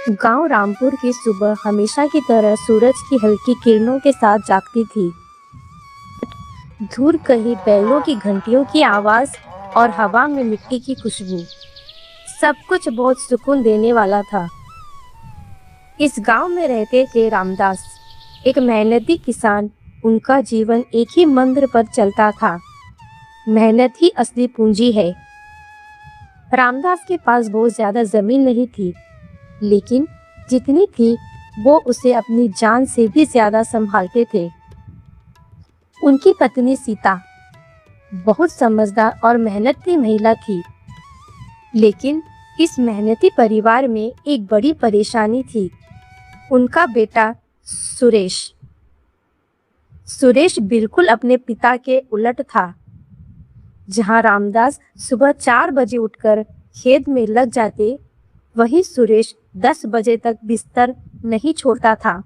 गांव रामपुर की सुबह हमेशा की तरह सूरज की हल्की किरणों के साथ जागती थी। दूर कहीं बैलों की घंटियों की आवाज और हवा में मिट्टी की खुशबू, सब कुछ बहुत सुकून देने वाला था। इस गांव में रहते थे रामदास, एक मेहनती किसान। उनका जीवन एक ही मंत्र पर चलता था, मेहनत ही असली पूंजी है। रामदास के पास बहुत ज्यादा जमीन नहीं थी, लेकिन जितनी थी वो उसे अपनी जान से भी ज्यादा संभालते थे। उनकी पत्नी सीता बहुत समझदार और मेहनती महिला थी, लेकिन इस मेहनती परिवार में एक बड़ी परेशानी थी, उनका बेटा सुरेश। सुरेश बिल्कुल अपने पिता के उलट था। जहां रामदास सुबह 4 बजे उठकर खेत में लग जाते, वहीं सुरेश 10 बजे तक बिस्तर नहीं छोड़ता था।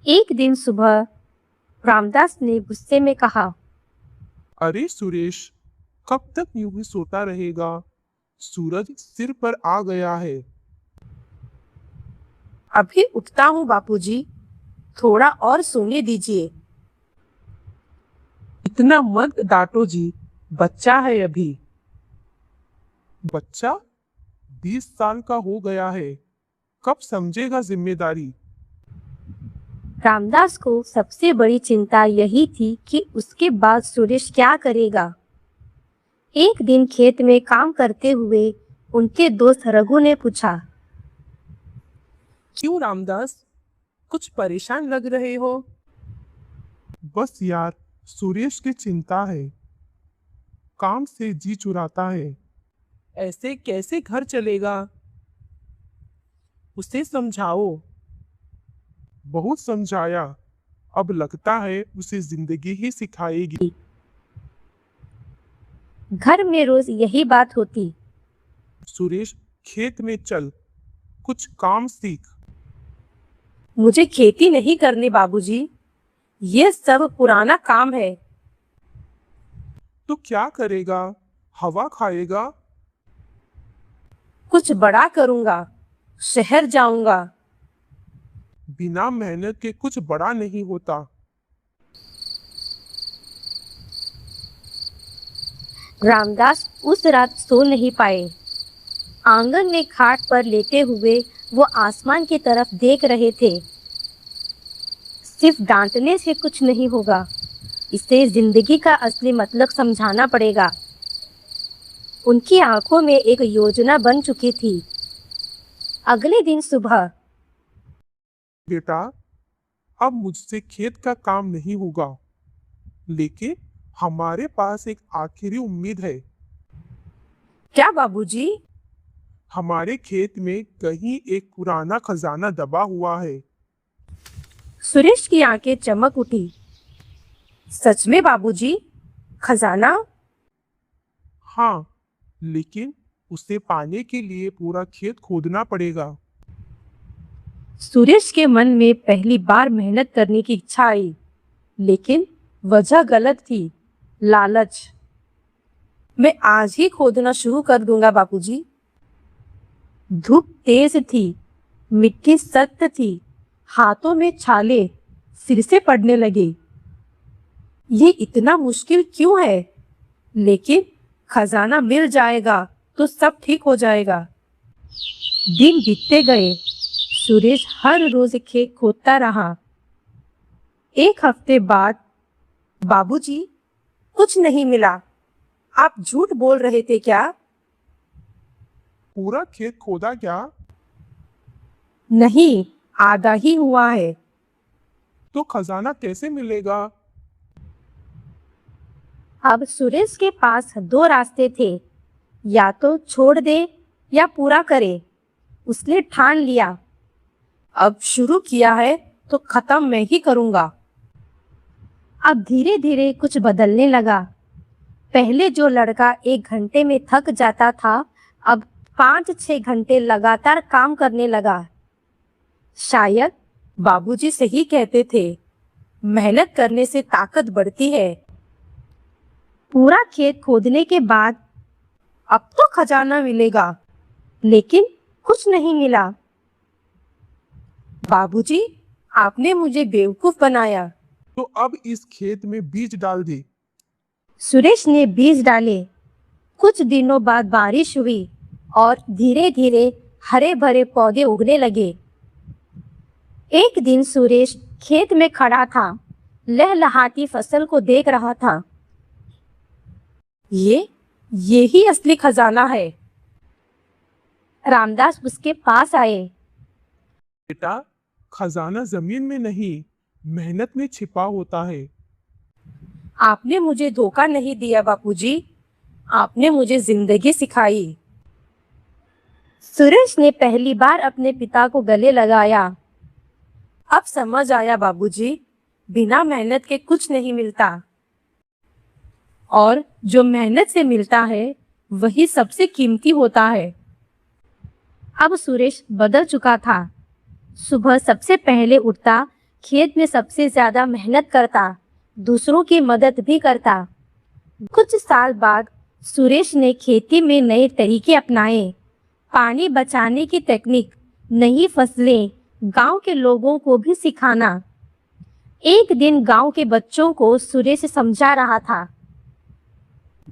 एक दिन सुबह रामदास ने गुस्से में कहा, अरे सुरेश, कब तक यूं ही सोता रहेगा? सूरज सिर पर आ गया है। अभी उठता हूँ बापूजी, थोड़ा और सोने दीजिए। इतना मत डांटो जी, बच्चा है अभी। बच्चा 20 साल का हो गया है, कब समझेगा जिम्मेदारी? रामदास को सबसे बड़ी चिंता यही थी कि उसके बाद सुरेश क्या करेगा। एक दिन खेत में काम करते हुए उनके दोस्त रघु ने पूछा, क्यों रामदास, कुछ परेशान लग रहे हो? बस यार, सुरेश की चिंता है, काम से जी चुराता है। ऐसे कैसे घर चलेगा? उसे समझाओ। बहुत समझाया, अब लगता है उसे जिंदगी ही सिखाएगी। घर में रोज यही बात होती। सुरेश, खेत में चल, कुछ काम सीख। मुझे खेती नहीं करनी बाबूजी, ये सब पुराना काम है। तो क्या करेगा? हवा खाएगा? कुछ बड़ा करूंगा, शहर जाऊंगा। बिना मेहनत के कुछ बड़ा नहीं होता। रामदास उस रात सो नहीं पाए। आंगन में खाट पर लेटे हुए वो आसमान की तरफ देख रहे थे। सिर्फ डांटने से कुछ नहीं होगा, इसे जिंदगी का असली मतलब समझाना पड़ेगा। उनकी आंखों में एक योजना बन चुकी थी। अगले दिन सुबह, बेटा, अब मुझसे खेत का काम नहीं होगा, लेकिन हमारे पास एक आखिरी उम्मीद है। क्या बाबूजी? हमारे खेत में कहीं एक पुराना खजाना दबा हुआ है। सुरेश की आंखें चमक उठी। सच में बाबूजी, खजाना? हाँ, लेकिन उसे पाने के लिए पूरा खेत खोदना पड़ेगा। सुरेश के मन में पहली बार मेहनत करने की इच्छा आई, लेकिन वजह गलत थी, लालच। मैं आज ही खोदना शुरू कर दूंगा बापूजी। धूप तेज थी, मिट्टी सख्त थी, हाथों में छाले सिर से पड़ने लगे। ये इतना मुश्किल क्यों है? लेकिन खजाना मिल जाएगा तो सब ठीक हो जाएगा। दिन बीतते गए, सुरेश हर रोज खेत खोदता रहा। एक हफ्ते बाद, बाबूजी, कुछ नहीं मिला। आप झूठ बोल रहे थे क्या? पूरा खेत खोदा क्या? नहीं, आधा ही हुआ है। तो खजाना कैसे मिलेगा? अब सुरेश के पास 2 रास्ते थे, या तो छोड़ दे या पूरा करे। उसने ठान लिया, अब शुरू किया है तो खत्म मैं ही करूंगा। अब धीरे धीरे कुछ बदलने लगा। पहले जो लड़का 1 घंटे में थक जाता था, अब 5-6 घंटे लगातार काम करने लगा। शायद बाबूजी सही कहते थे, मेहनत करने से ताकत बढ़ती है। पूरा खेत खोदने के बाद अब तो खजाना मिलेगा। लेकिन कुछ नहीं मिला। बाबूजी, आपने मुझे बेवकूफ बनाया। तो अब इस खेत में बीज डाल दे। सुरेश ने बीज डाले। कुछ दिनों बाद बारिश हुई और धीरे धीरे हरे भरे पौधे उगने लगे। एक दिन सुरेश खेत में खड़ा था, लहलहाती फसल को देख रहा था। ये ही असली खजाना है। रामदास उसके पास आए। बेटा, खजाना जमीन में नहीं, मेहनत में छिपा होता है। आपने मुझे धोखा नहीं दिया बापूजी, आपने मुझे जिंदगी सिखाई। सुरेश ने पहली बार अपने पिता को गले लगाया। अब समझ आया बाबूजी, बिना मेहनत के कुछ नहीं मिलता और जो मेहनत से मिलता है वही सबसे कीमती होता है। अब सुरेश बदल चुका था। सुबह सबसे पहले उठता, खेत में सबसे ज्यादा मेहनत करता, दूसरों की मदद भी करता। कुछ साल बाद सुरेश ने खेती में नए तरीके अपनाए, पानी बचाने की तकनीक, नई फसलें, गांव के लोगों को भी सिखाना। एक दिन गांव के बच्चों को सुरेश समझा रहा था।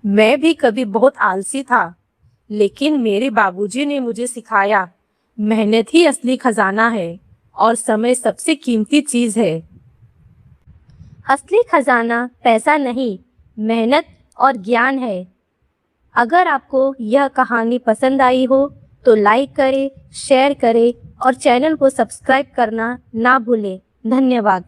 मैं भी कभी बहुत आलसी था, लेकिन मेरे बाबूजी ने मुझे सिखाया, मेहनत ही असली खजाना है और समय सबसे कीमती चीज है। असली खजाना पैसा नहीं, मेहनत और ज्ञान है। अगर आपको यह कहानी पसंद आई हो तो लाइक करें, शेयर करें और चैनल को सब्सक्राइब करना ना भूलें। धन्यवाद।